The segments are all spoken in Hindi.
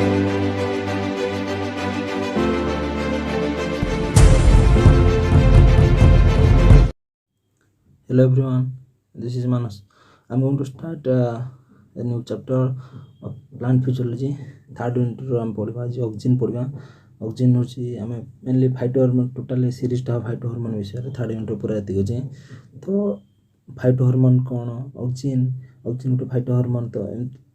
Hello everyone, this is Manas. I'm going to start a new chapter of plant physiology. Third unit ro am पढ़वा जे ऑक्सीजन पढ़वा ऑक्सीजन होची हमें मेनली फाइटोहार्मोन टोटल सीरीज टा फाइटोहार्मोन विषय थर्ड यूनिट पूरा एति गजे तो फाइटोहार्मोन कोन ऑक्सीजन ऑक्सीजन तो फाइटोहार्मोन तो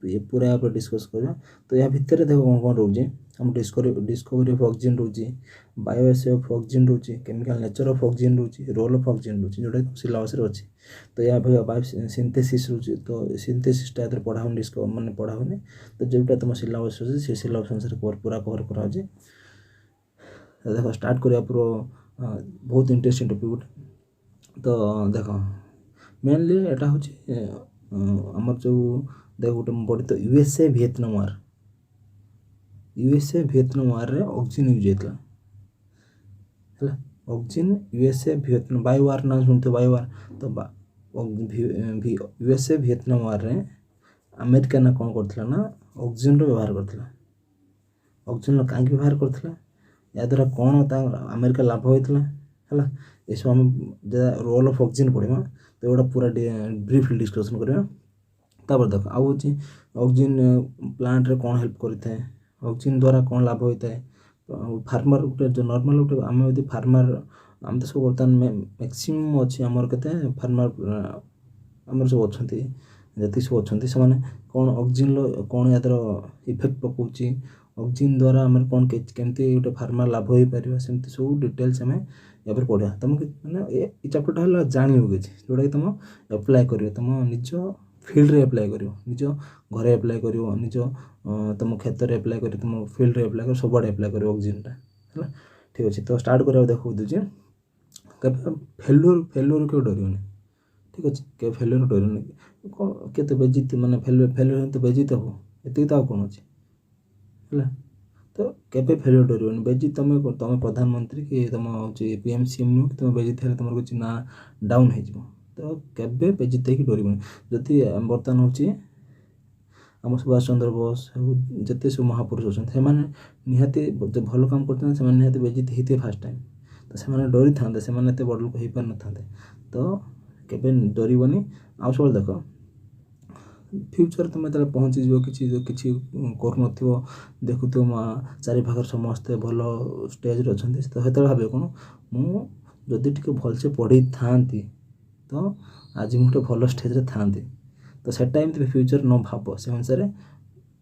ये पूरा आप डिस्कस करबा तो या भितर देखो कोन कोन रोजे हम डिस्कवरी ऑफ ऑक्सीजन रोजी बायोएस ऑफ ऑक्सीजन रोजी केमिकल नेचर ऑफ ऑक्सीजन रोजी रोल ऑफ ऑक्सीजन रोजी जोटा सिलेबस रे अछि तो या बायो सिंथेसिस रोजी तो सिंथेसिस टा इधर पढ़ा हम डिस्कस माने पढ़ा होने तो जोटा तुम सिलेबस अछि से सिलेबस अनुसार पूरा कवर करा जे देखो स्टार्ट करिया पूरा बहुत इंटरेस्टिंग टॉपिक तो देखो मेनली एटा होची हमर जो देखो गोटे बड़ी तो यूएसए वियतनाम वार यूएसए वियतनाम वार रे ऑक्सीजन यूज हेतला हला ऑक्सीजन यूएसए वियतनाम बाय वार ना सुनते बाय वार तो यूएसए वियतनाम वार रे अमेरिका ना कोन करथला ना ऑक्सीजन रो व्यवहार करथला ऑक्सीजन रो काहे व्यवहार करथला या द्वारा कोन ता अमेरिका लाभ होइतला हला एसो हम रोल ऑफ ऑक्सीजन पढिमा तो एटा पूरा ब्रीफली डिस्कशन करिया तापर देखो आ होची ऑक्सीजन प्लांट रे कोन हेल्प करिथाय ऑक्सीजन द्वारा कोन लाभ होइथाय फार्मर उटे जो नॉर्मल उटे हम यदि फार्मर हम तो सब बर्तन मैक्सिमम अछि हमर कते फार्मर हमर सब अछंती जति सब अछंती से माने कोन ऑक्सीजन लो कोन यातर इफेक्ट पकोची ऑक्सीजन द्वारा हमर कोन केमती उटे फार्मर लाभ होई परिबा सेमती सब डिटेल्स हमें या पर पढिया तुम माने ए चैप्टर हला जानि हो गेछि जोडा कि तुम अप्लाई करियो तुम निजो फील्ड रे अप्लाई करियो निजो घरे अप्लाई करियो निजो तुम क्षेत्र रे अप्लाई करियो तुम फील्ड रे अप्लाई करियो सब बडे अप्लाई करियो ऑक्सीजन टा हला ठीक अछि तो स्टार्ट करियो देखो दुजे फेल्योर के डरियोनी ठीक अछि के फेल्योर डरियोनी केते बेजित माने फेल्योर तो बेजित हो एति ता कोन अछि हला तो केबे फेल्योर डरियोनी बेजित तुम प्रधानमंत्री कि तुम होची पीएमसीएम नु तुम बेजित हेले तुमर कुछ ना डाउन हे जिवो तो केबे बेजित कि डरियोनी जति बर्तन होची हम सुभाष चंद्र बोस जते सब महापुरुष अछन से माने निहाती जो भलो काम करथन से माने निहाती बेजित हिते फर्स्ट टाइम तो से माने डरि थांदे से माने ते बड़ लोक हे पर न थांदे तो केबे डरिबोनी आ सब देखो फ्यूचर तुम तले पहुंची जिवो किछि कर नथिवो देखुतो चारि भागर समस्त भलो स्टेज रे अछंती तो हेतल भाबे कोन मु जदि टिके भल से पढी थांती तो आज मुटे भलो स्टेज रे थांती तो से टाइम ते फ्यूचर न भाबो से अनुसार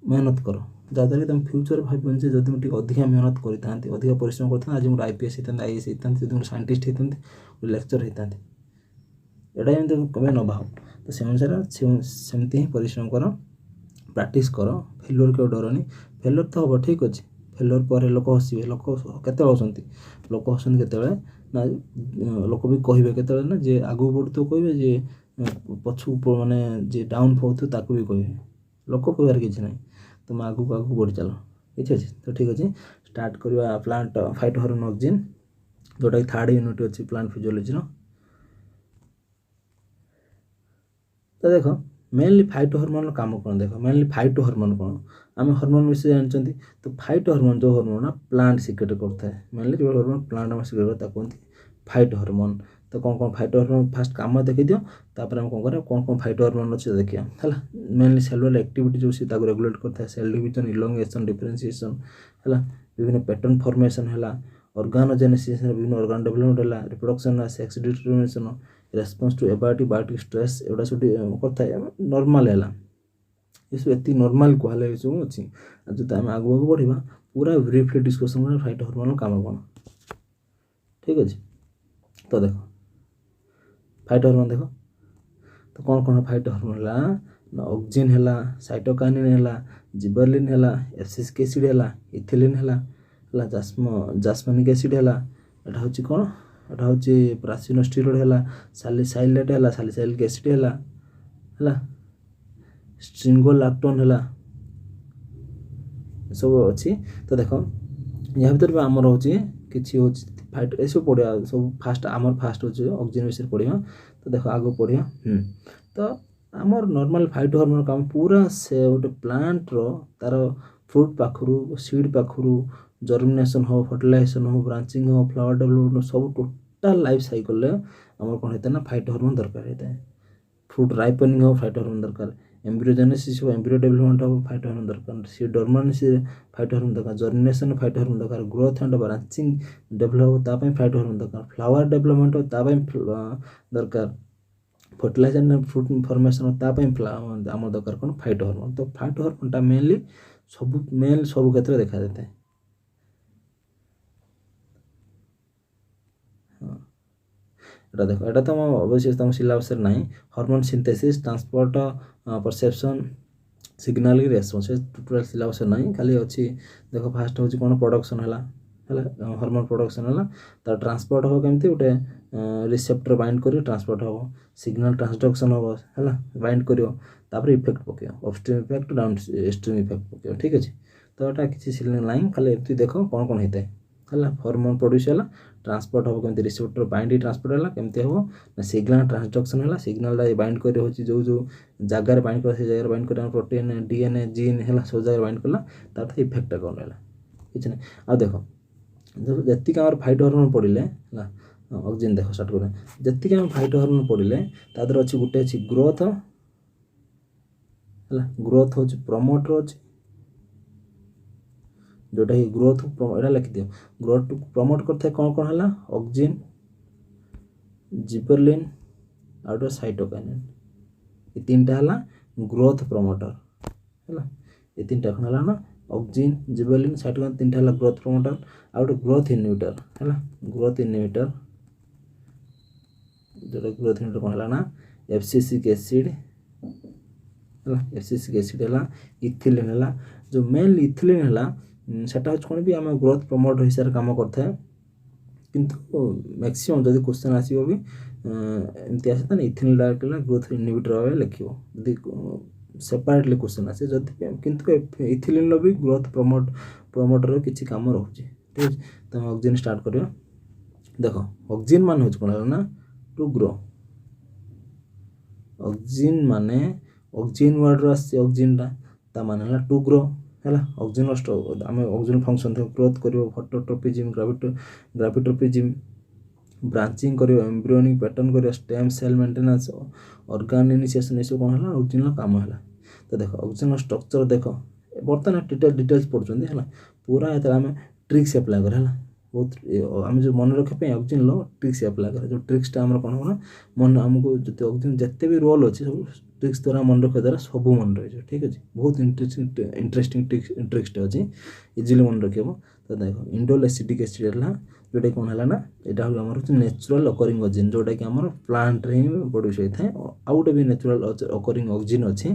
मेहनत करो जादर कि तुम फ्यूचर भाबन जे जदि मुटे अधिक मेहनत करि थांती अधिक परिश्रम करथां आज मु आईपीएस हेतन आईएएस हेतन जदि मु साइंटिस्ट हेतन लेक्चर हेतन एडा एम कमे न भाव तो से अनुसार सेमती ही परिश्रम करो प्रैक्टिस करो फेल्योर के डरनी फेल्योर तो हम ठीक अच्छे फेल्योर पर लोक हसवे लोक केते हसंती लोक हसंती केते ना लोक भी कहबे केते ना जे आगु बढ़ तो कहबे जे पछु माने जे डाउन फॉल तो ताकू भी कहबे लोक कहबार किछ नै तुम आगु बढ़ चलो ठीक अछि तो ठीक अछि स्टार्ट करबा प्लांट फाइटोहार्मोन ऑक्सीजन जोटा कि थर्ड यूनिट अछि प्लांट फिजियोलॉजी नो तो देखो मेनली फाइटोहार्मोन काम कोन देखो मेनली फाइटोहार्मोन कोन आम हार्मोन विषय जानचंती तो फाइटोहार्मोन जो हार्मोन ना प्लांट सिक्रेट करता है मेनली जो हार्मोन प्लांट में सिक्रेट करता कोनती फाइटोहार्मोन तो कौन फाइटोहार्मोन फास्ट काम देखि दियो तापर हम कोन करे कौन फाइटोहार्मोन अछि देखिया हला मेनली सेलुलर एक्टिविटी जो सी ताको रेगुलेट करता है सेल डिवीजन इलोंगेशन डिफरेंशिएशन हला विभिन्न पैटर्न फॉर्मेशन हला ऑर्गेनोजेनेसिस विभिन्न ऑर्गन डेवलपमेंट हला reproduction sex determination response to abiotic stress एडा सुटी करता है नॉर्मल हैला इसु एति नॉर्मल कहले इसु अछि जति हम आगु बढ़िबा पूरा ब्रीफली डिस्कशन में फाइटोहार्मोन काम कोन ठीक अछि तो देखो फाइटोहार्मोन देखो तो कौन फाइटोहार्मोन हला ऑक्सीजन हला साइटोकाइनिन हला जिबरलिन हला एब्सिसिक एसिड हला इथिलिन हला जास्मानिक एसिड हला एटा होची कोन एटा होची प्रासिनोस्टेरॉइड हला सैलिसाइलेट हला सैलिसाइलिक एसिड हला स्ट्रिंगोलैक्टोन हला सब अछि तो देखो या भीतर हमर होची किछि होची फाइट एसो पडिया सब फास्ट हमर फास्ट होची ऑक्सीजन विषय पडिया तो देखो आगो पडिया तो हमर नॉर्मल फाइटोहार्मोन काम पूरा से उटे प्लांट रो तार फ्रुट पाखरु सीड पाखरु जर्मिनेशन हो फर्टिलाइजेशन हो ब्रांचिंग हो फ्लावर डेवलपमेंट सब टोटाल लाइफ साइकिल आमर कौन होता है ना फाइटो हार्मोन दरकार होता है। फ्रुट राइपनिंग हो फाइटो हार्मोन दरकार, एम्ब्रियोजेनेसिस हो एम्ब्रियो डेवलपमेंट हो फाइटो हार्मोन दरकार, सी डोरमेंसी फाइटो हार्मोन दरकार, जर्मिनेशन फाइटो हार्मोन दरकार, ग्रोथ एंड ब्रांचिंग डेवलप हो ता फाइटो हार्मोन दरकार, फ्लावर डेवलपमेंट हो ता दरकार, फर्टिलाइजेशन एंड फ्रुट फॉर्मेशन हो ता आम दरकार कौन फाइटो हार्मोन। तो फाइटो हार्मोनटा मेनली सब क्षेत्र देखा देता है। এটা দেখো এটা তো আমার অবশ্যই তোমার সিলেবাসের নাই। Hormone synthesis transport perception signal की रेस्पॉन्स टोटल सिलेबस नहीं खाली अच्छी देख फास्ट हूँ कौन प्रोडक्शन है हार्मोन प्रोडक्शन है तार ट्रांसपोर्ट हम केमती गोटे रिसेप्टर बाइंड कर ट्रांसपोर्ट हम सिग्नल ट्रांसडक्शन हम है बाइंड कर इफेक्ट पके upstream effect down stream effect पके ठीक अच्छे। तो यहाँ किसी ना खाली एमती देख कौन कौन होता है हार्मोन प्रोड्यूस है ट्रांसपोर्ट हम केमती रिसेप्टर बाइंड ट्रांसपोर्ट है केमती हम ना सिग्नल ट्रांसडक्शन है सिग्नल बाइंड कर जो जो जगार बाइंड कर से जगह बाइंड कर प्रोटीन डीएनए जीन है सब जगह बाइंड कला तार इफेक्ट कौन है किसी ना। आ देख जी आम फाइटो हार्मोन पड़े ऑक्सीजन देख स्टार्ट कर जी आम फाइटो हार्मोन पड़े तादर अच्छी गोटे अच्छी ग्रोथ है ग्रोथ हो प्रमोटर अच्छे जोटा ही ग्रोथ एटा लिखि दियो ग्रोथ प्रमोट करते कौन कौन है ऑक्सीजन जिबरलिन आउट साइटोकाइनिन ये तीन टा है ग्रोथ प्रमोटर है ये तीन टा कौन है ना ऑक्सीजन जिबरलिन साइटोकाइनिन तीन टा है growth promoter out growth inhibitor है ग्रोथ इनहिबिटर जोटा ग्रोथ इनहिबिटर कौन है ना एफसीसिक एसिड है एफसीसिक एसिड है इथिलीन है जो मेनली इथिलीन है सेटा कौन भी आम ग्रोथ प्रमोट हिसाब से कम करता है किंतु मैक्सिमम जब क्वेश्चन आसो भी एमती आसे इथिलीन डायरेक्ट ग्रोथ इनहिबिटर भाव लिख सेपरेटली क्वेश्चन आसे जब किंतु इथिलीन भी ग्रोथ प्रमोटर किसी कम रोचे ठीक है। तो ऑक्सीजन स्टार्ट कर देख ऑक्सीजन मान हूँ कौन है ना टू ग्रो ऑक्सीजन माने ऑक्सीजन वर्ड ऑक्सीजन ता मान है टू ग्रो है ऑक्सीजन आम ऑक्सीजन फंक्शन देख ग्रोथ कर फोटोट्रोपिज्म ग्राविट्रोपिज्म ब्रांचिंग कर एम्ब्रियोनिक पैटर्न कर stem cell maintenance organ initiation ये सब कौन है ऑक्सीजन काम है। तो देख ऑक्सीजन स्ट्रक्चर देख बर्तमान डिटेल्स पढ़ुं है पूरा ये आम ट्रिक्स अप्लाई कर बहुत आम जो मन रखापी ऑक्सीजन लो ट्रिक्स अप्लाई कर जो ट्रिक्सटा आम कौन होना मन आमको जो ऑक्सीजन जिते भी रोल अच्छे सब ट्रिक्स द्वारा मन रखा द्वारा सब मन रही ठीक अच्छे बहुत इंटरेस्टिंग ट्रिक्सटा अच्छी इजिली मन रख। तो देख इंडोल एसिटिक एसिड है जोटा कौन है ना यहाँ हूँ आम नेचुरल अकरिंग ऑक्सीजन जोटा कि आम प्लांट रे ही प्रोड्यूस होता है आउ गोटे भी नेचुरल अकरिंग ऑक्सीजन अच्छे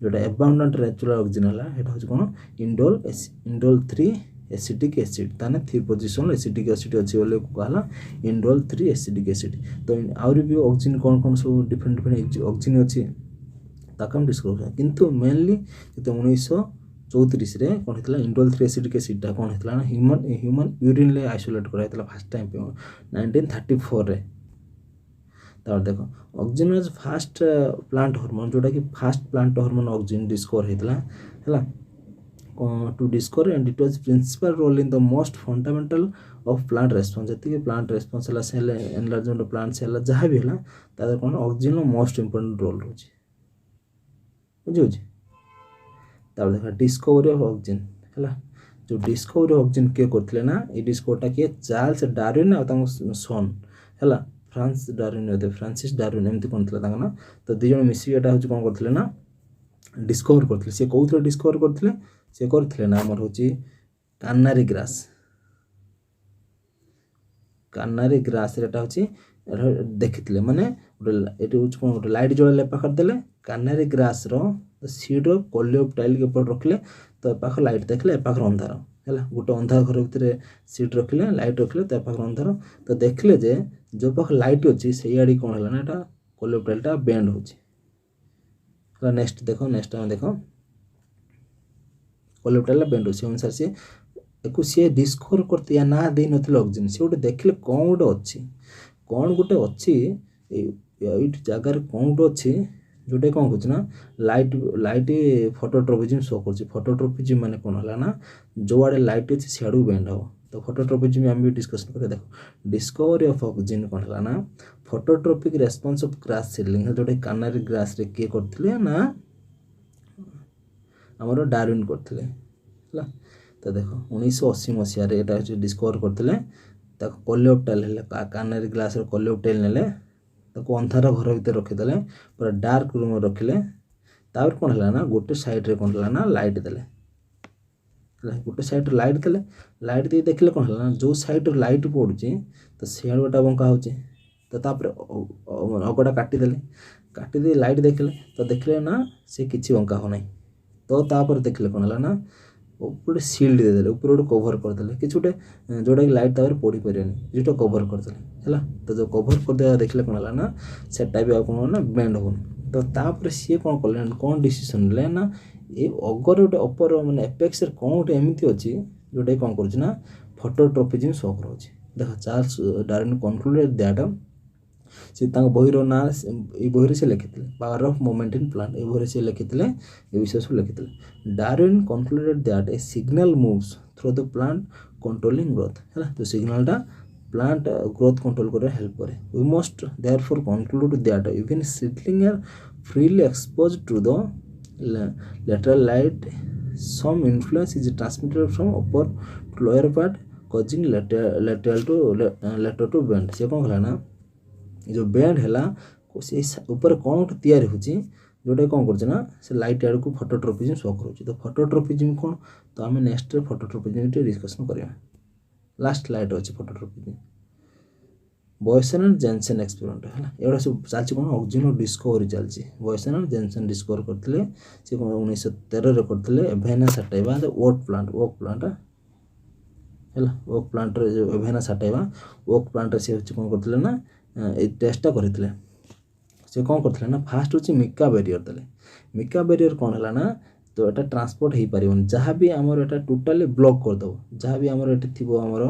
जोटा एबाउंडेंट नेचुरल ऑक्सीजन है यहाँ हूँ कौन इंडोल 3 एसिटिक एसिड ताने 3 पोजिशन एसिटिक एसिड अच्छी बोले कहला इंडोल 3 एसिटिक एसिड। तो आहरी भी ऑक्सीजन कौन कौन सब डिफरेंट ऑक्सीजन अच्छी ताक हम डिस्कस किंतु मेनली जो 1934 रे कौन होता इंडोल 3 एसिटिक एसिडा कौन होता ना ह्यूमन यूरिन ले आइसोलेट कराइला फास्ट टाइम 1934 रे। तार देख oxygen was fast plant hormone जोटा कि fast plant hormone oxygen discover होता है to discover and it was principal role in the most fundamental of plant response जी प्लांट रेस्पॉन्स है सेल एनलार्जमेंट प्लांट सेल जहाँ भी है तार कौन ऑक्सीजन मोस्ट इंपोर्टेंट रोल रोचे बुझे। तार देखा डिस्कवरी ऑफ ऑक्सीजन है जो डिस्कवरी ऑक्सीजन किए करते ना ये डिस्कवरटा किए चार्ल्स डार्विन और सन है फ्रांसिस डार्विन एमती कौन था ना। तो दुज मिसिक यहाँ हूँ कौन करते ना डिस्कवर करते सी कौन डिस्कवर करते सी करते ना आमर हूँ कानारी ग्रास एटा हूँ देखी माने ये कौन गोटे लाइट जल पाखे देले कानारी ग्रास सीड कोलियोप्टाइल के ऊपर रखिले तो पाख लाइट देखले पाखर अंधार है गोटे अंधार घर भितर सीड रखिले लाइट रखिले तो पाखर अंधार तो देखले जे जो पाख लाइट अच्छी से आड़ी कौन है ना यहाँ कोलियोप्टाइलटा बेंड हो नेक्स्ट देखो नेक्स्ट आम देख कोलियोप्टाइल बेंड हो अनुसार सी सी डिस्कवर करते या ना दे नथिले ऑक्सीजन सी गोटे देखले कौन गोटे अच्छी कौन गोटे अच्छी ये जगार कौन गोटे अच्छी जोटा कौन कौन लाइट लाइट फोटोट्रोपिज्म शो कर फोटोट्रोपिज्म माने कौन है ना जो आड़े लाइट अच्छे सियाड़ू बेंड हम तो फोटोट्रोपिज्म आम भी डिस्कसन कर देखो डिस्कवरी ऑफ ऑक्सीजन कौन है ना phototropic response of grass seedling जोटा कानारी ग्रास रे किए करथिले ना आमर डार्विन करथिले हला तो देखो 1980 मसीह रे एटा डिस्कवर करथिले ताको कोलियोप्टाइल हेले कानारी ग्लास रे कोलियोप्टाइल नेले ताको अंधार घर भीतर रखिदेले पूरा डार्क रूम रखिले तापर कौन है ना गोटे साइड रे कौन है ना लाइट देले गोटे साइड लाइट देले लाइट दे देखले कौन है ना जो साइड लाइट पड़ुची तो सियाड़ूटा बंका होची तो तापर अगटा काटी दे लाइट देखले तो देखले ना से किछि बंका हो नहीं तो तापर देखले कौन है ना ऊपर सील्ड दे देले ऊपर गोटे कवर करदेले कि गोटे जोटा कि लाइट तापर पड़ी पारेनी जोटा कवर करदेले है तो जो कवर करदे देखले कौन है ना सेटा भी कौन ना बेंड हो तो तापर सी कौन कले कौन डिसीजन ले ना ये अगर गोटे अपर माने एपेक्स कौन गोटे एमती अच्छी जोटा कौन कर फोटोट्रोपिज्म शो कर देख चार्ल्स डार्विन कनक्लूडेड दैट से बहीर ना ये बही से लिखी power of movement in plant ये बही से लिखी ये विषय सब लिखी Darwin concluded that a signal moves through the plant controlling growth है तो सिग्नलटा प्लांट ग्रोथ कंट्रोल कर हेल्प करे we must therefore conclude that even seedling are freely exposed to the lateral light some influence is transmitted from upper to lower part causing lateral to bend से कौन है ना जो बेंड है से ऊपर कौन गोटे तैयारी होची जोटा कौन कर से लाइट आड़ को फोटोट्रोपिज्म शो करुँच तो फोटोट्रोपिज्म कौन तो आम नेक्स्ट फोटोट्रोपिज्म डिस्कसन करिया लास्ट लाइट अच्छे phototropism Boisson and Jensen experiment है एवढा सब चलती कौन ऑक्सीजन डिस्कवरी चलती बॉयसन एंड जेनसेन डिस्कवर करते सी कौन 1913 करते एभेना साटाइवा ओक प्लांट है ओक प्लांट जो एभेना साटाइवा ओक प्लांट से कौन करते ना टेस्टा करते से कौन करते ना फास्ट हूँ मिका बैरियर देले मिका बैरियर कौन है ना तो यहाँ ट्रांसपोर्ट हो पार जहाँ भी आमर एटा टोटाली ब्लॉक करदेव जहाँ भी आमर ये थी आमर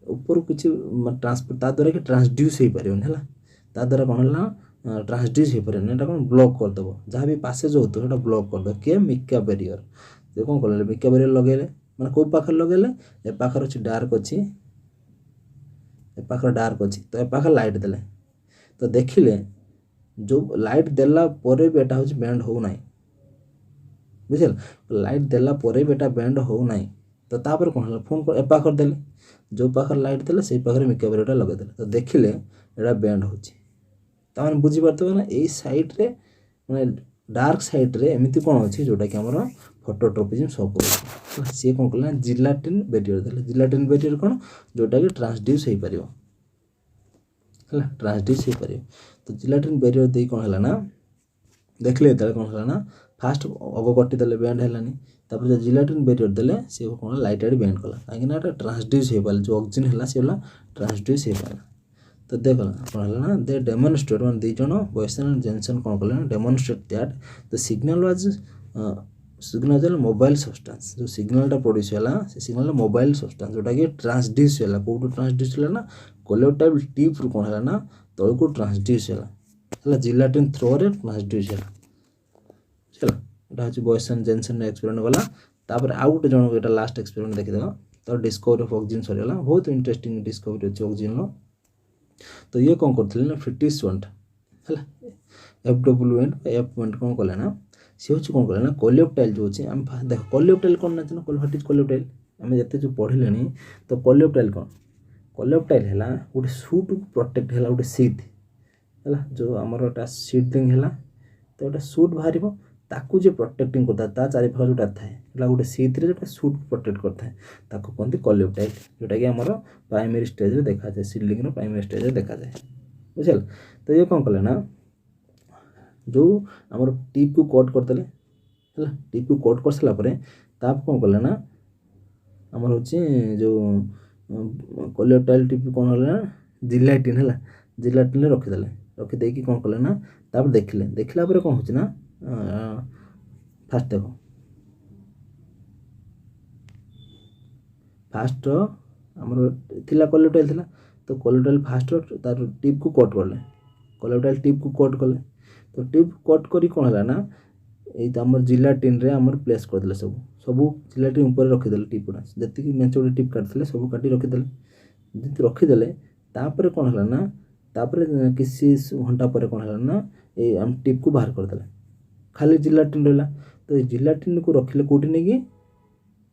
ऊपर किसी ट्रांसपोर्ट ता द्वारा कि ट्रांसड्यूस हो पारन है ता द्वारा कौन है ट्रांसड्यूस हो पारन यहाँ कौन ब्लॉक करदेव जहाँ भी पासेज हो तो ब्लॉक करदेव किए मिका बैरियर तो कौन कले मिका बैरियर लगेले मैंने कौ पाखे लगेले ए पाखर अच्छी डार्क अच्छी ए पाखर डार्क अच्छी तो ए पाखे लाइट देले तो देखिले जो लाइट देला परे भी एटा हूँ बेंड हो ना बुझल लाइट देला परे भी एटा बेंड हो ना तो तापर कौन है फोन ए पाखर देले जो पाखर लाइट देले से पाखर मिका बैरियर लगेदेले तो देखिले एटा बेंड होची बुझीपारे ना यही सैड्रे मैंने डार्क सैड्रे एमती कौन अच्छी जोटा कि आम फोटोट्रोपिज्म शो कर सी कौन कले जिलाटिन बैरियर देले जिलाटिन बैरियर कौन जोटा कि ट्रांसड्यूस हो पार है ट्रांसड्यूस हो पार तो जिलाटिन बैरियर दे कौन है ना देखले कौन है ना फास्ट अग कटिदेले बेंड है तापर जो जिलाटिन बैरियर देले सी कौन लाइट आड़ बेंड कला कहीं ट्रांसड्यूस हो पारे जो ऑक्सीजन है सी ट्रांसड्यूस हो पारे तो देख कौन है ना दे डेमोनस्ट्रेट मैंने दुई जन बॉयसन एंड जेनसन कौन कले demonstrate that the signal was mobile substance जो सिग्नलटा प्रोड्यूस है से सिग्नल मोबाइल सब्सटेंस जोटा कि ट्रांसड्यूस है कौटू ट्रांसड्यूस है ना कोलियोटाइल टिप कौन है ना तल को ट्रांसड्यूस है जिलाटिन थ्रो रे ट्रांसड्यूस है चलो यहाँ हूँ बॉयसन जेनसन एक्सपेरिमेंट गला तापर आउ गोटे जन यहाँ लास्ट एक्सपेरिमेंट देखीदेव तो डिस्कवरी ऑफ ऑक्सीजन सरीगला बहुत इंटरेस्टिंग डिस्कवरी अच्छे ऑक्सीजन तो ये कौन करते ना फ्रिटिश वंट है एफ कौन कले ना सी हूँ कौन कले ना कोलियोप्टाइल जो अच्छे आम देख कोलियोप्टाइल कौन ना व्हाट इज कोलियोप्टाइल आम जिते जो पढ़ले तो कोलियोप्टाइल कोलियोप्टाइल है गोटे सूट को प्रोटेक्ट है गोटे सीट है जो आमर सीडलिंग है तो गोटे सूट बाहर ताकू जो प्रोटेक्टिंग करता है चारि पाख जोटा थाए गोटे सीथ्रे जो सूट प्रोटेक्ट करता है ताकू कहते कोलियोप्टाइल जोटा कि आमर प्राइमरी स्टेज रे देखा जाए सीडलिंग प्राइमरी स्टेज रे देखा जाए बुझल तो ये कौन कले ना जो आमर टिप को कट करदेले है टिप को कट कर सारापर ताप कौन कले ना आमर हूँ जो कोलियोप्टाइल टिप कौन है ना जिलाटिन है जिलाटिन रखीदे रखीदे कौन कले ना ताप देखिले देखला कौन हो ना फास्ट देख फास्ट आमर थिला कोलियोप्टाइल थिला तो कोलियोप्टाइल फास्ट तार टिप को कट कले कोलियोप्टाइल टिप को कट कले तो टिप कट करी कौन है ना ये आम जिलाटिन रे आमर प्लेस करदे सब सब जिलाटिन ऊपर रखीदे टिप गुड़ा जी मेचोड़ी टिप काटते सब काटी रखीदे जी रखीदे तापर कौन है ना तापर किसी घंटा पर कौन है ना ये आम टिप को बाहर करदे खाली जिलाटिन रहा तो ये जिलाटिन को रखिले कौटी नहीं कि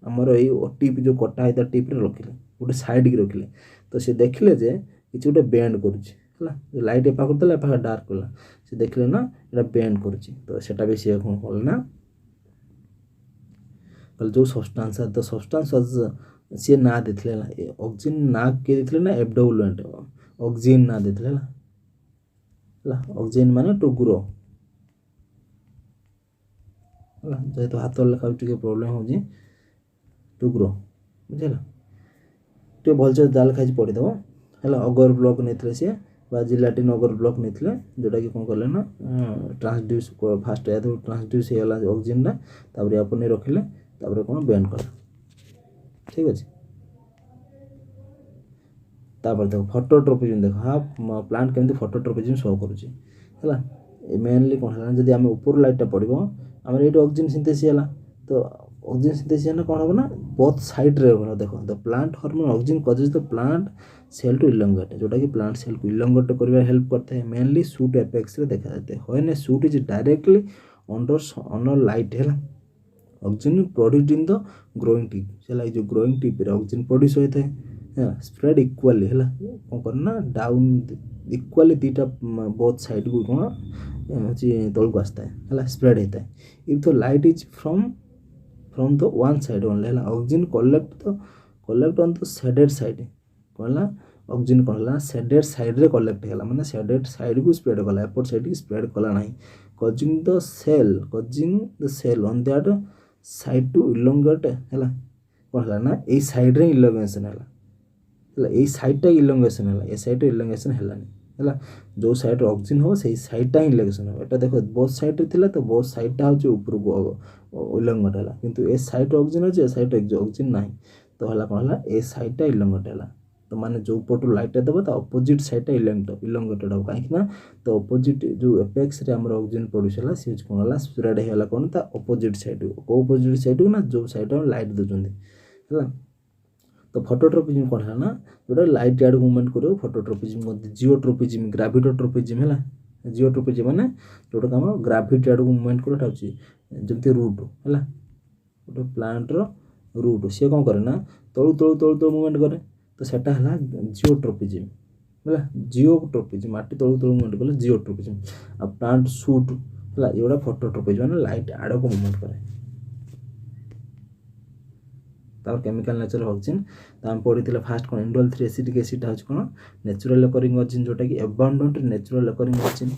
आमर ये टिप जो कटा है टिप रे रखिले गोटे साइड की रखिले तो सी देखिले जे किसी गोटे बेंड करुच्ची है लाइट एपा करदेला एपा डार्क कला से देखिले ना ये बेंड करुच्ची तो सेटा भी सी कौन कल ना कल जो सब्सटेंस तो सब्सटेंस सी ना देते ऑक्सीजन ना किए देते ना एफडब्ल्यूएंट ऑक्सीजन ना देते ऑक्सीजन माने टू ग्रो जेहेतु हाथ लेखा टे प्रोब्लेम हो टू ग्रो बुझेगा टे भलसे जाल खाई पढ़ीदेव है अगर ब्लॉक नहीं सी जिलाटिन अगर ब्लॉक नहीं जोटा कि कौन कले ना ट्रांसड्यूस फास्ट या ट्रांसड्यूस होगा ऑक्सीजन तापर या नहीं रखिले तापर कौन बेंड कला ठीक अच्छे तापर देख फोटोट्रोपिज्म देख हाँ प्लांट केमती फोटोट्रोपिज्म शो करुच्ची है मेनली कौन है जब आम ऊपर लाइटा पड़ो आम ये ऑक्सीजन सिंथेसिस है तो ऑक्सीजन सिंथेसिस ना कौन हम ना बोथ साइड रे देख the plant hormone oxygen causes the plant cell to elongate जोटा कि प्लांट सेल को इलंगेट कर हेल्प करता है मेनली शूट एपेक्स रे देखा जाता है when a shoot is directly under light है oxygen produced in the growing tip है जो ग्रोइंग टिप रे ऑक्सीजन प्रोड्यूस होता है स्प्रेड इक्वाली है कौन करना डाउन इक्वाली दीटा बोथ साइड को कौन तौल को आसता है स्प्रेड होता है if the light is from the one side only है oxygen collect on the shaded side कौन ऑक्सीजन कौन है शेडेड साइड रे कलेक्ट है माने शेडेड साइड को स्प्रेड कला एपट साइड की स्प्रेड कला नहीं causing the cell on that side to elongate है कौन है ना ये साइड रे इलंगेशन है ये साइडटा इलंगेशन है ये साइड इलंगेशन है जो साइड ऑक्सीजन हो सही साइडटा इलंगेशन हो एटा देखो बोथ साइड रे थिला तो बोथ साइडटा हो ऊपर को इलंगेट है किंतु ए साइड ऑक्सीजन हो ए साइड ऑक्सीजन नहीं तो हला कौन है ए साइडटा इलंगेट है तो माने जो पटू लाइटा देव तो अपोजिट साइडटा इलंगेटेड हो कहीं तो अपोजिट जो एपेक्स रे हमर ऑक्सीजन प्रोड्यूस है सी कौन है स्प्रेड है कौन ता अपोजिट साइड को अपोजिट साइड ना जो साइड लाइट दौरान है तो फोटोट्रोपिज्म कौन है ना जोटा लाइट यार्ड मूवमेंट करो फोटोट्रोपिज्म जिओट्रोपिज्म ग्राविटोट्रोपिज्म है जिओट्रोपिज्म माने जोटा आम ग्राविटी यार्ड मूवमेंट करा जमती रूट है गोटे प्लांट रूट सी कौन करे ना तलू तलू तलू तलू मूवमेंट करे तो सेटा है जिओट्रोपिज्म है जिओट्रोपिज्म माटी तलू तलू मूवमेंट कले जिओट्रोपिज्म आ प्लांट सूट है ये फोटोट्रोपिज्म माने लाइट आड़ को मूवमेंट करे तार केमिकल नेचर ऑक्सीजन तो आम पढ़ी फास्ट कौन इंडोल 3 एसिडिक एसिड हूँ कौन नेचुरल अकरिंग ऑक्सीजन जोटा कि एबाउंडेंट नेचुरल अकरिंग ऑक्सीजन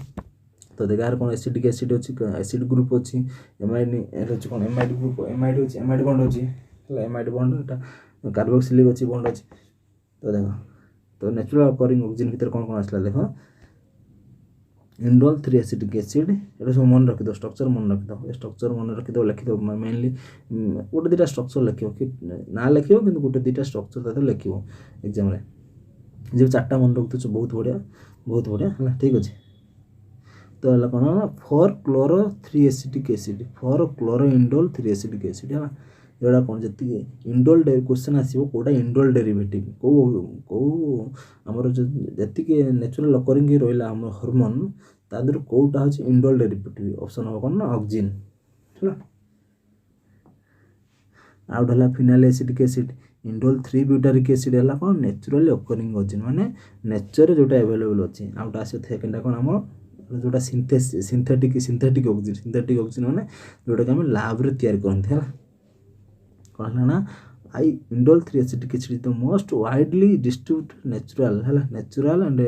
तो देखा कौन एसिडिक एसिड अच्छी एसिड ग्रुप अच्छी एमाइड कौन एमाइड ग्रुप एमाइड अच्छी एमाइड बॉन्ड अच्छी एमाइड बॉन्ड यहाँ कार्बोक्सिलिक अच्छी बॉन्ड अच्छी तो देख तो नेचुरल अकरिंग ऑक्सीजन भीतर कौन कौन आसला देख इंडोल 3 एसिडिक एसिड ये सब मन रखिद स्ट्रक्चर मन रखिद स्ट्रक्चर मन रखिद लिखिद मेनली गोटे दुटा स्ट्रक्चर लिख कि ना लिख कि गोटे दुटा स्ट्रक्चर लिख एग्जाम जो 4टा मन रखी बहुत बढ़िया है ठीक अच्छे तो है कौन for chloro 3 acidic acid for chloro indole 3 acidic acid है जोड़ा कौन जी इंडोल क्वेश्चन आसो कौटा इंडोल डेरिवेटिव कौ आमर जो जी नेचुरल अकरिंग रहा आम हार्मोन तादर कौटा हूँ इंडोल डेरिवेटिव ऑप्शन हम कौन ना ऑक्सीजन है आउट है phenyl acidic acid indole 3 butyric acid है कौन नेचुरली अकरिंग ऑक्सीजन माने नेचर जोटा अवेलेबल अच्छे आउट आस सेकेंडा कौन आम जोटा सिंथेटिक ऑक्सीजन माने जोटा कि आम लैब रे तैयार करते हैं कौन है ना I indole 3 acidic acid the most widely distributed natural and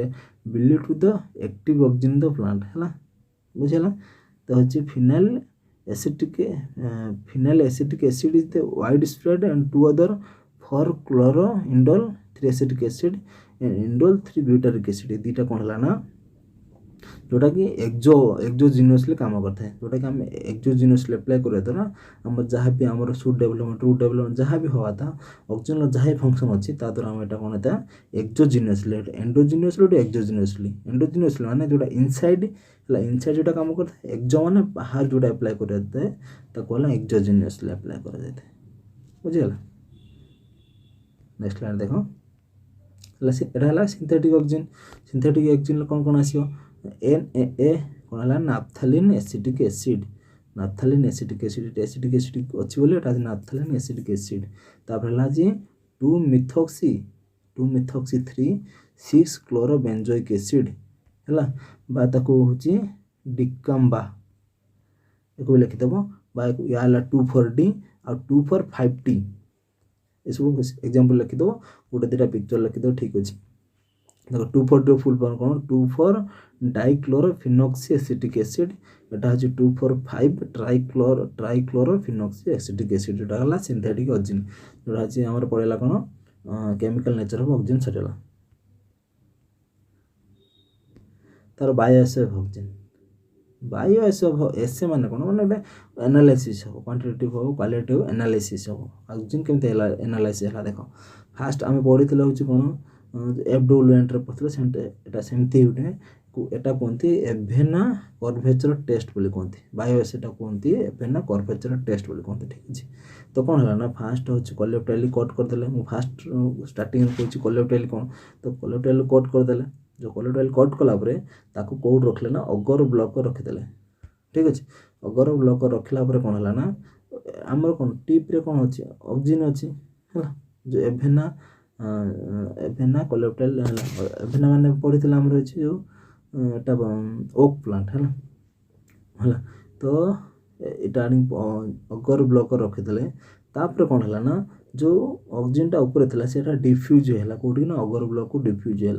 believe to the active oxygen the plant है बुझेगा तो हूँ phenyl acidic acid is the wide spread and two other four chloro indole 3 acidic acid indole 3 butyric acid दीटा कौन है ना जोटा कि एक्सोजिनियसली काम करता है, जोटा कि आम एक्सोजिनियसली अप्लाई करिया द्वारा आम जहाँ भी आम सुट डेवलपमेंट जहाँ भी हवा था ऑक्सीजन जहाँ फंक्शन अच्छी ता द्वारा आम कौन था एक्सोजिनियसली एंडोजिनियसली गोटे एक्सोजिनियसली माने जोटा इनसाइड इनसाइड जोटा काम करता है एक्सो माने बाहर जोटा अप्लाई कराए ताको एक्सोजिनियसली अप्लाई कराए बुझीगला। नेक्स्ट लाइन देख एटा सिंथेटिक ऑक्सीजन कौन कौन आसो एन ए कौन है नाफ्थालिन एसिटिक एसिड एसिटिक एसिड अच्छी बोले नाफ्थालिन एसिटिक एसिड तापर जे 2 मिथॉक्सी 3 6 क्लोरोबेंजोइक एसिड है बा ताको होची डिकम्बा एको लिखिदेव बा या 2,4-D आ 2,4,5-T ये सब एग्जांपल लिखिदेव गोटे दुटा पिक्चर लिखिदेव ठीक अच्छे देखो 2,4-D फुल फॉर्म कौन 2,4 डाइक्लोरोफिनॉक्सी एसिटिक एसिड एटा हूँ 2,4,5 ट्राइक्लोरोफिनॉक्सी एसिटिक एसिड जोटा है सिंथेटिक ऑक्सीजन जोटा हूँ आम पड़ेगा कौन केमिकल नेचर ऑफ ऑक्सीजन सरीगला। तार बायोएसएफ एसे माने कौन माने एनालिसिस हो क्वांटिटेटिव हो क्वालिटेटिव एनालिसिस हो ऑक्सीजन केमते एनालिसिस है देख फास्ट आम पढ़ी हूँ कौन एफडब्ल्यूएंट पढ़ते सेटा सेमती गोटे एटा कहते एवेना कर्वेचर टेस्ट बोली कहते बायोएसएटा कहते एवेना कर्वेचर टेस्ट बोली कहते ठीक अच्छे। तो कौन है ना फास्ट हूँ कोलेप्टाइल कट करदे मुझे फास्ट स्टार्टिंग कहूँ कोलेप्टाइल कौन तो कोलेप्टाइल कट करदे जो कोलेप्टाइल कट कलापर ताकू कौट रखले ना अगर ब्लॉक रखिदे ठीक अच्छे अगर ब्लॉक रखला कौन है ना आमर कौन टिप्रे कौन अच्छी ऑक्सीजन अच्छी है जो एवेना कोलेप्टाइल एवेना माने पढ़ी आमर अच्छी जो एटा ओक प्लांट है तो इटा अगर ब्लॉक रखिदे तापर कौन है ना जो ऑक्सीजनटा ऊपर था से डिफ्यूज है कौटी ना अगर ब्लॉक को डिफ्यूज है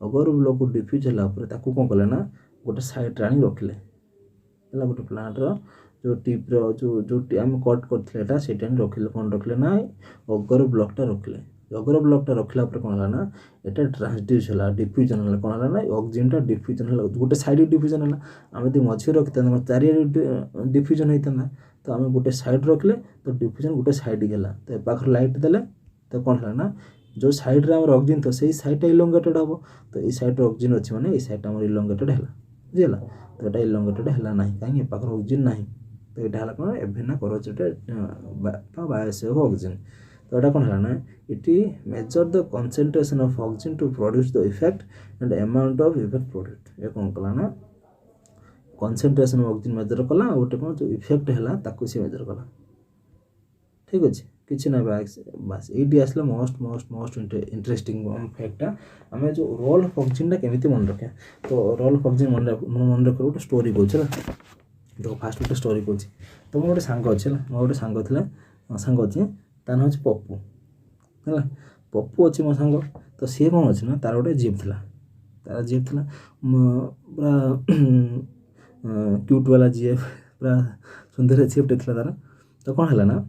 अगर ब्लॉक को डिफ्यूज है कौन कले ना गोटे साइड आनी रखिले है गोटे प्लांटर जो टिप्र जो आम कट करते से रखिले कौन रखिले ना अगर ब्लॉकटा रखिले अगर ब्लॉकटा रखला कौन है ना एटा ट्रांसड्यूस है डिफ्यूजन है कौन है ना ऑक्सीजन डिफ्यूजन है गोटे साइड डिफ्यूजन है आम यदि मझे रखी चारि डिफ्यूजन होता तो आम गोटे साइड रखिले तो डिफ्यूजन गोटे साइड है तो पाखर लाइट देले तो कौन है ना जो साइड रे ऑक्सीजन तो सही साइडटा इलोंगेटेड हम तो ये साइड ऑक्सीजन अच्छे मैंने ये साइड आम इलोंगेटेड है बुझीगला तो यहाँ इलोंगेटेड है ना कहीं पाखर ऑक्सीजन ना तो यहाँ है कौन एवेना कर्वेचर बायोएसएफ ऑक्सीजन तो यहाँ कौन है ना it measure the concentration of oxygen to produce the effect and amount of effect product ये कौन कला ना कंसंट्रेशन ऑफ ऑक्सीजन मेजर कला गोटे कौन जो इफेक्ट है ताकू सी मेजर कला ठीक अच्छे किसी ना बास ये आसला मोस्ट मोस्ट मोस्ट इंटरेस्टिंग फैक्टा आम जो रोल ऑफ ऑक्सीजन केमी मन रखा तो रोल ऑफ ऑक्सीजन मन रख गोटे स्टोरी कहे देखो फास्ट गोटे स्टोरी कहे तो मोर गोटे सांग अच्छे मोर गोटे सांग था सांग अच्छे ता ना पप्पू है पप्पू अच्छे मो सांग तो सी कौन अच्छे ना तार गोटे जीप थी तार जीप थी पूरा क्यूट वाला जीएफ पूरा सुंदर जीएफटे थी तार तो कौन है ना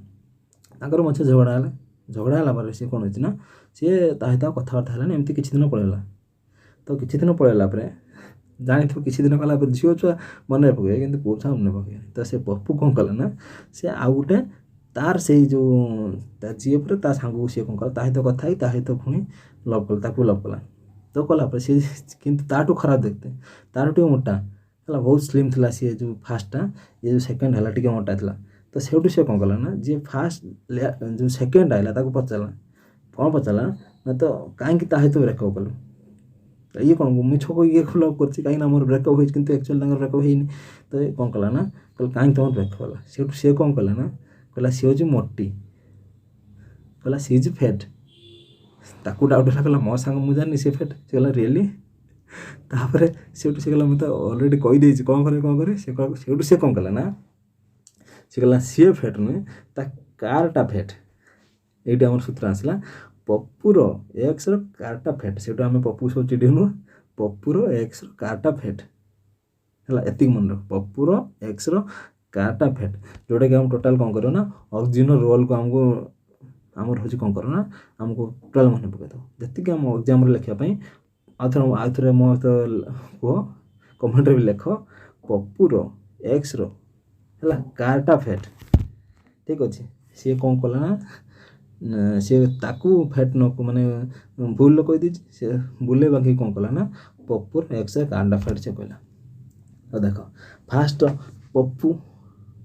ताकर मझे झगड़ा है सी कौन होती ना सी सहित कथबार्ता है एमती किसी दिन पलैला तो किसी दिन पलैला जानी थो किसी दिन कला झील छुआ मन पकड़े कि पुओ छुआ मन पकड़े तो से पप्पू कौन कला ना सी आउ गोटे तार से जो जीएफ ता सांग सी कौन कला सहित कथा सहित पुणी लव कला लव कला तो कलापर सी कि ताठू खराब देखते तार टे मोटा है बहुत स्लिम थी सी जो फास्टा ये जो सेकेंड है टे मोटा था तो सेठू सी कौन कला ना जी फास्ट जो सेकेंड आइला पचारा कौन पचारा ना तो कहीं सहित ब्रेकअप कलु ये कौन मिछ को ये लव कर कहीं मोर ब्रेकअप हो एक्चुअली ब्रेकअप होनी तो ये कौन कला ना कल कहीं तुम ब्रेकअप कला सेठू सी कौन कला ना कहला सी हूँ मोटी कहला सी इज फैट ताकू डाउट है कहला मो सांग मुझे जानी सी फैट से कहला रियली तापर सेठू से कहला मुझे अलरेडी कहीदे कौन करे सेठू से कौन कला ना सी कहला सी फैट नुहे ता कारटा फैट ये आम सूत्र आसला पप्पूर एक्स कारटा फैट से आम पप्पू सब चिड़ेनु पप्पूर एक्स कारटा फैट है एति मन रख पप्पूर एक्स कारटा फैट जोटा कि हम टोटाल कौन कर ना ऑक्सीजन रोल को आमको आमर हूँ कौन कर ना आमको टोटाल मन पकड़ जी आम एग्जाम लिखापी आउ थे मो तो कह कमेंट भी लिख पप्पूर एक्स है कारटा फैट ठीक अच्छे सी कौन कला ना सी ताकू फैट न माने भूल कही दी सी बुले बाकी कौन कला ना पप्पूर एक्स कारटा फैट से कहला। तो देख फास्ट पप्पू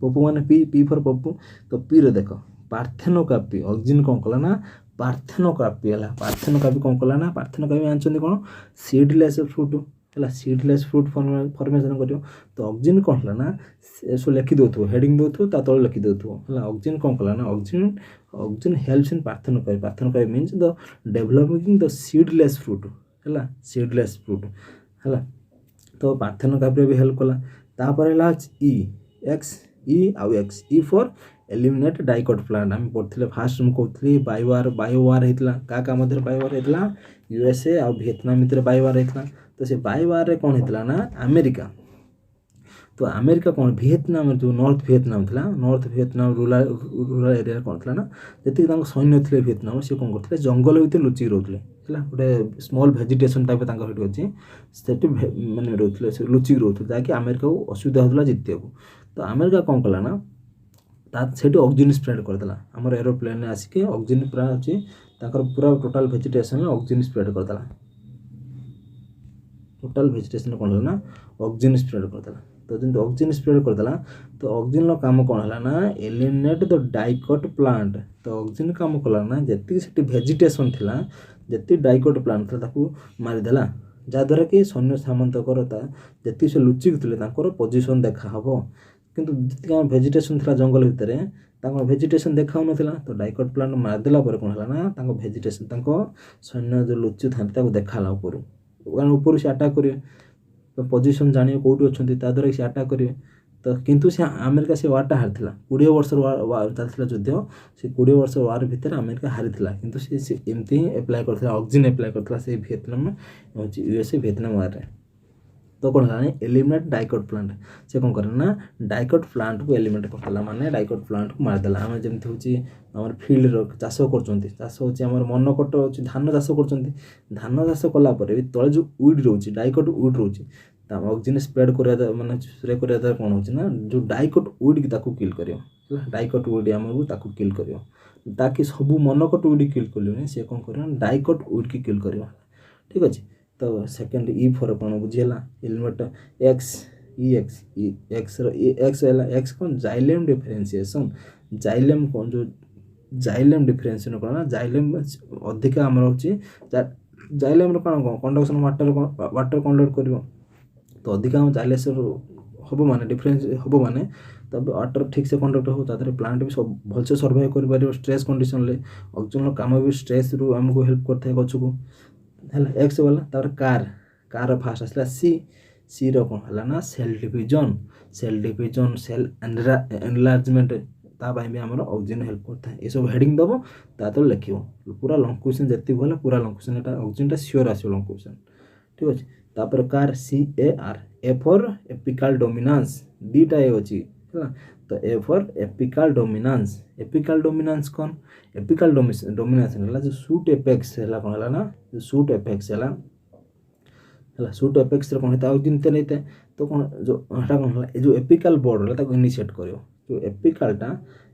पप्पू माने पी पी फॉर पप्पू तो पी रे देख पार्थेनोकार्पी ऑक्सिजन कौन कला ना पार्थेनोकार्पी है पार्थेनोकार्पी कौन कला ना पार्थेनोकार्पी जानते कौन सीडलेस फ्रूट है सीडलेस फ्रूट फॉर्मेशन कर तो ऑक्सिजन कौन है ना सो लिखि दो हेडिंग दो तले लिखि दो है ऑक्सिजन कौन कला ना oxygen oxygen helps in parthenocarpy means the developing the seedless fruit है सीडलेस फ्रूट है तो पार्थेनोकार्पी भी हेल्प कला तापर है ई एक्स ई आउ x E for eliminate dicot plant आम पढ़ते फास्ट मुझे बायोवार होता क्या मध्य बायोवार होता यूएसए आ विएतनाम भितर बायोवार होता तो से बायोवार कौन होता ना अमेरिका तो अमेरिका कौन विएतनाम जो नॉर्थ विएतनाम था नॉर्थ विएतनाम रूरल एरिया कौन था ना जी सैन्य थे विएतनाम सी कौन करते जंगल भितर लुचिक रोते है गोटे स्मॉल भेजिटेसन टाइप अच्छी से मैंने रोते लुचिक रोते जहाँकि अमेरिका को असुविधा होता जितिया तो अमेरिका कौन कला ना से ऑक्सीजन स्प्रेड करदेला आमर एरोप्लेन आसिक ऑक्सीजन पूरा अच्छी पूरा टोटाल भेजिटेसन ऑक्सीजन स्प्रेड करदेला टोटाल भेजिटेसन कौन है ना ऑक्सीजन स्प्रेड करदेला तो जब ऑक्सीजन स्प्रेड करदेला तो ऑक्सीजन काम कौन है ना एलिमिनेट द डाइकोट प्लांट तो ऑक्सीजन काम कला ना जी भेजिटेसन थिला जी डाइकोट प्लांट था मारिदेला जहाँद्वारा कि सैन्य सामंतकर जी से लुचिक थे पोजिशन देखा हम किंतु जी भेजिटेसन था जंगल भितर भेजिटेसन देखा ना तो डाइकोट प्लांट मारिदेला कौन है ना भेजिटेसन सैन्य जो लुचु था देखा ऊपर कारण ऊपर से अटैक करेंगे तो पोजिशन जानिए कौटी अच्छा द्वारा से अटैक करेंगे तो किंतु से अमेरिका से वार्टा हारी 20 वर्ष वार चलता युद्ध से 20 वर्ष वार भितर अमेरिका हारी किंतु से एमती ही एप्लाय करता ऑक्सीजन एप्लाय करता से विएतनाम यूएसए विएतनाम वार रे तो कौन है एलिमिनेट डाइकोट प्लांट से कौन करे ना डाइकोट प्लांट को एलिमिनेट करदेला माने डाइकोट प्लांट को मारिदेला आम जमी हूँ आम फिल्ड चाष कर मनकट हो धान चाष कर धान चाष कलापर भी तले जो उड रोचे डाइकोट उड रोचे ऑक्सीजन स्प्रेड कर माने स्प्रे कर द्वारा कौन हो जो डाइकोट उड की किल कर डाइकोट उड आमको किल कर ताकि सब मनकट उड किल कर सी कौन कर डाइकोट उड की किल कर ठीक अच्छे तो सेकेंड ई फॉर कौन बुझीगला एलिमेंट एक्स ई एक्स एक्स कौन जाइलेम डिफरेंशिएशन जाइलेम कौन जो जाइलेम डिफरेंशिएशन कौन ना जाइलेम अधिका आम हो जाइलेम कौन कंडक्शन वाटर कंडक्ट कर तो अधिका जाइलेस हम माने डिफरेंस हम माने तब वाटर ठीक से कंडक्ट हो तादर प्लांट भी सब भलसे सर्वाइव कर स्ट्रेस कंडीशन ले ऑक्सीजन काम भी स्ट्रेस रु आमको हेल्प करता है गच को है एक्स वाला तार कार फास्ट आसला सी रो कौन है ना सेल डिविजन सेल एनलार्जमेंट तापाई भी आम ऑक्सीजन हेल्प करता है ये सब हेडिंग दब तो लिख पूरा लंग क्वेश्चन जी भले पूरा लंग क्वेश्चन एटा ऑक्सीजन सियोर आस लंग क्वेश्चन ठीक अच्छे तापर कार ए फॉर एपिकल डोमिनेंस दीटा ए अच्छी है तो ए फॉर एपिकल डोमिनेंस कौन एपिकल डोमिनेंस है जो सूट एपेक्स है कौन है ना जो सूट एपेक्स है सूट एपेक्स कौन होता है ऑक्सीजन नहीं था तो कौन जो कौन है जो एपिकल बोर्ड है इनिशिएट कर जो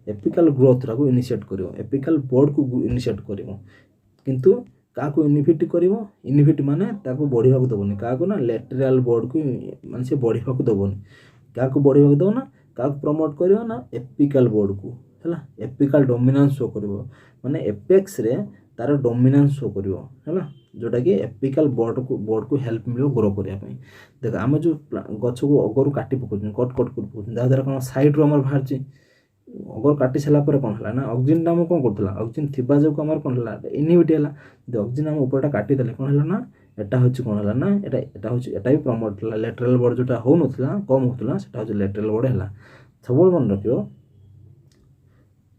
एपिकल ग्रोथ को इनिशिएट कर एपिकल बोर्ड को इनिशिएट कर किंतु क्या इनिफिट कर इनिफिट माने बढ़ा दबनी क्या ना लेटराल बोर्ड को मान से बढ़ा दबनी क्या बढ़ा दब ना क्या प्रमोट कर ना एपिकल बोर्ड को है एपिकल डोमिनेंस शो कर माने एपेक्स रे तार डोमिनेंस शो कर जोटा कि एपिकल बोर्ड को हेल्प मिले ग्रो करने देख आम जो गच को अगर काटी पकाउँ कट कर पकाउँ जहाँद्वारा कौन सैड्रु आम बाहर अगर काटी सारापर कौन है ना ऑक्सीजन आम कौन करूँ ऑक्सीजन थी जो आम कौन है इनहिबिट है जो ऑक्सीजन आम ऊपरटा काटिदेले कौन है ना एटा हूँ कौन है ना एटा भी प्रमोट लेटराल बोर्ड जोटा हो ना कम होता से हूँ लेटराल बोर्ड है सब मन रख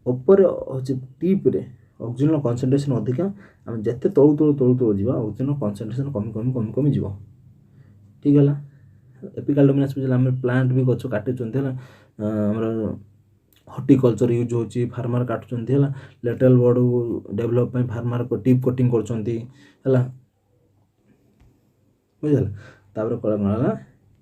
ऊपर हूँ टीप्रे ऑक्सीजन कंसंट्रेशन अधिका आम जिते तलू तलू तलू तलू जा ऑक्सीजन कंसंट्रेशन कमी कमी कमी कमी जीव ठीक है एपिकल डोमिनेंस बुझे आम प्लांट भी गच काटुंट आमर हॉर्टिकल्चर यूज होची फार्मर काटुंट है लेटराल बोर्ड डेवलप फार्मर को टिप कटिंग कर बुझल तापर कौन है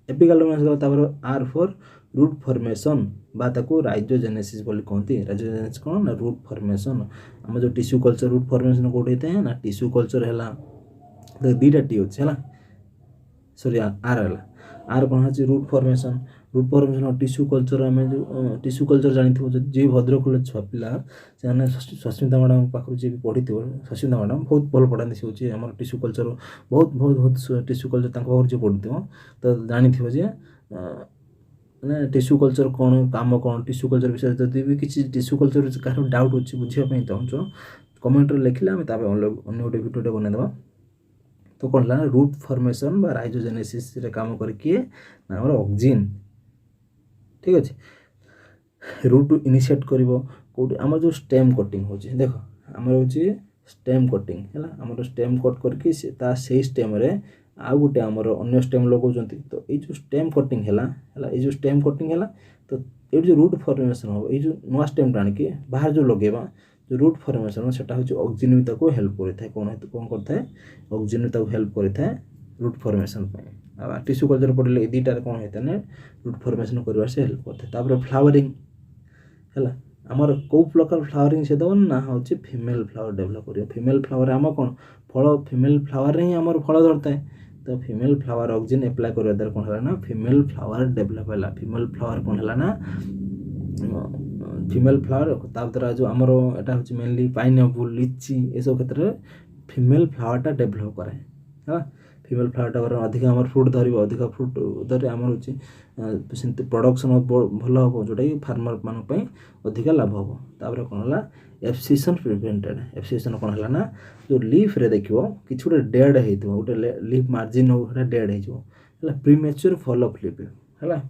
एपिकल डोमिनेंस तापर आर फॉर रूट फॉर्मेशन बा ताको राइजोजेनेसिस बोली कहती। राइजोजेनेसिस कौन ना रूट फॉर्मेशन। आम जो टिश्यू कल्चर रूट फॉर्मेशन कोड होता है ना टिश्यू कल्चर है दीटा टी अच्छे है सॉरी आर है आर कौन है रूट फॉर्मेशन। रूट फॉर्मेशन और टिश्यू कल्चर आम जो टिश्यू कल्चर जानी जी भद्रक कॉलेज छुआ पिला से सस्मिता मैडम पाखु जी पढ़ी सस्मिता मैडम बहुत भल पढ़ाती से हूँ आम टिश्यू कल्चर बहुत बहुत बहुत टिश्यू कल्चर पाखु जी पढ़ी तो जानी जे मैंने टिश्यू कल्चर कौन काम कौन टिश्यू कल्चर विषय जब भी किसी टिश्यू कल्चर कह डाउट अच्छी बुझापी चाहूँ कमेंट लिखिले आम अन्य गोटे भिडियोटे बनईदेवा। तो कौन है रूट फॉर्मेशन बा राइजोजेनेसिस रे काम करके आमर ऑक्सिन ठीक अच्छे रूट इनिशिएट करिवो कोठी आमर जो स्टेम कटिंग हो देख आमर हो स्टेम कटिंग है आमर स्टेम कट करके से स्टेम रे आउ गोटे आमर अन्य स्टेम लगाउछंती। तो ये जो स्टेम कटिंग है ये जो स्टेम कटिंग है तो ये जो रूट फॉर्मेशन हो ये जो नुआ स्टेम टाणी बाहर जो लगेबा जो रूट फॉर्मेशन सेटा हूँ ऑक्सिन भी हेल्प करें कौन करता है ऑक्सिन भी हेल्प करें रूट फॉर्मेशन टिश्यू कल्चर पढ़ले दुटार कौन होता है रूट फॉर्मेशन करने से हेल्प करता है। फ्लावरिंग है आमर कौ प्रकार फ्लावरिंग से दबन ना हूँ फीमेल फ्लावर डेभलप कर फीमेल फ्लावर आम कौन फल फीमेल फ्लावर ही आमर फल धरता है। तो फीमेल फ्लावर ऑक्सिन एप्लाई करवा द्वारा कौन है ना फीमेल फ्लावर डेभलप है। फीमेल फ्लावर कौन है ना फीमेल फ्लावर द्वारा जो आमर एटा हूँ मेनली पाइनएप्पल लिची ये सब क्षेत्र में फीमेल फ्लावरटा डेभलप करे है। फीमेल फ्लावरटा अधिक आम फ्रुट धर अधिक फ्रुट धर आम हूँ प्रोडक्शन भल हम जोटा कि फार्मर मान अधिक लाभ हम। तापर कौन है एब्सिशन प्रिवेंटेड एब्सिशन कौन है ना जो लीफ रे देखो कि गोटे डेड हो गोटे लीफ मार्जिन हो डेड हो प्रीमेच्योर फॉल ऑफ लीफ है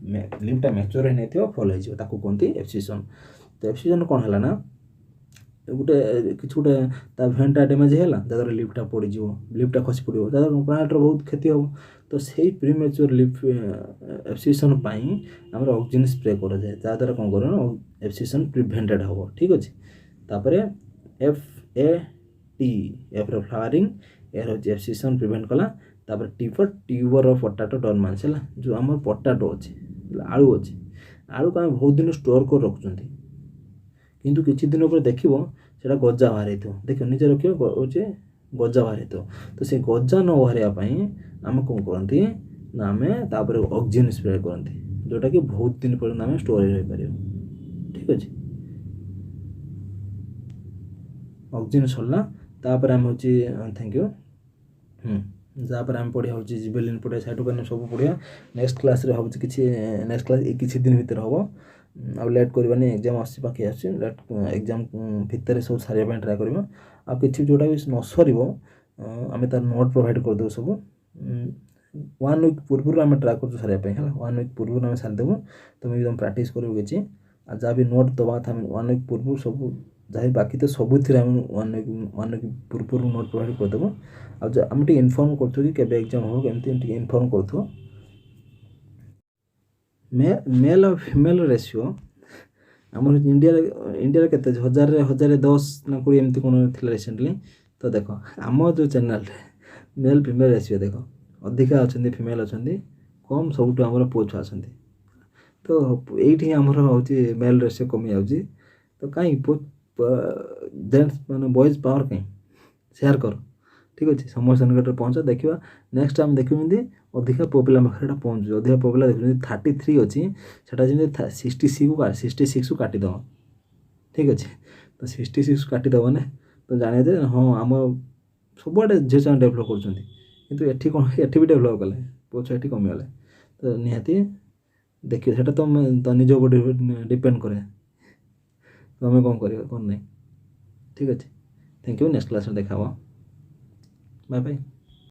लीफटा मैच्योर होने फल हो कहते एब्सिशन। तो एब्सिशन कौन है ना गोटे कि गोटे भेंटा डैमेज है जहाँ लीफटा पड़ लीफटा खसी पड़ो जहाँ प्लांटर बहुत क्षति हम। तो से प्रीमेच्योर लीफ एब्सिशन आम ऑक्सिन स्प्रे कराए जहाँद्वारा कौन कर एब्सिशन प्रिवेंटेड हम ठीक अच्छे। तापर FAT एफ फ्लावरिंग यार हूँ एब्सिशन प्रिवेंट कला। तापर T for tuber of potato dormance है जो आम पोटाटो अच्छे आलू अच्छे आलू को आम बहुत दिन स्टोर कर रखुँच किंतु किछि दिन पर देखिबो सेटा गजा बाहर देख निजे रखियो होचे गजा बाहर तो से गजा न बाहरिया पई आम कौन करती ना आम तापर ऑक्सिन स्प्रे करती जोटा कि बहुत दिन पर्यंत आम स्टोर रही पार ठीक अच्छे। ऑक्सिन सरला तापर आम हूँ थैंक यू तापर आम पढ़िया हूँ जिबेलिन पढ़िया साइटोकाइनेम सब पढ़िया नेक्स्ट क्लास रे हम किसी नेक्स्ट क्लास किसी दिन भितर हम आउ लेट करवानी एग्जाम आसी पाखे आसी लेट एग्जाम भितर सब सारे ट्राए करवा आ कि जोटा भी न सर आम तार नोट प्रोवाइड करदेव सब 1 वीक पूर्व आम ट्राए कर सारे है 1 वीक पूर्व आम सारिदेव तुम एकदम प्राक्ट कर जहाँ भी नोट दवा था 1 वीक पूर्व सब जहाँ बाकी तो सबुथ 1 वीक पूर्व नोट प्रोवाइड करदेव आम इनफर्म कर एग्जाम हम केमती इनफर्म कर मेल और फीमेल रेशियो आम इंडिया के 1010 ना 20 एमती कौन थी रिसेंटली। तो देख आम जो चैनल मेल फीमेल रेशियो देख अधिका अच्छा फीमेल अच्छा कम सब आम पुओ छुआ अच्छा तो ये आमर हूँ मेल रेशियो कमी जाऊँगी। तो कहीं जेन्ट्स मैंने बॉयज पावर कहीं शेयर कर ठीक अच्छे समस्त निकट पहुँचा देखा नेक्स्ट टाइम देखिए अधिका पुओ पिला पाखे पहुँचू अधिका पुओ पिला देखुं 33 अच्छी से 66 को काटिदेव ठीक अच्छे। तो 66 काटिदेव ना तो जाने दे हाँ आम सबुआड़े झील से डेभलप कर कौन ये भी डेभलप कले पुओ छुआ ये कमीगले तो निहाती देखिए सेटा तो निज डिपेंड करे तुम कौन कर कौन नहीं ठीक अच्छे। थैंक यू नेक्स्ट क्लास में देखा बाय बाय।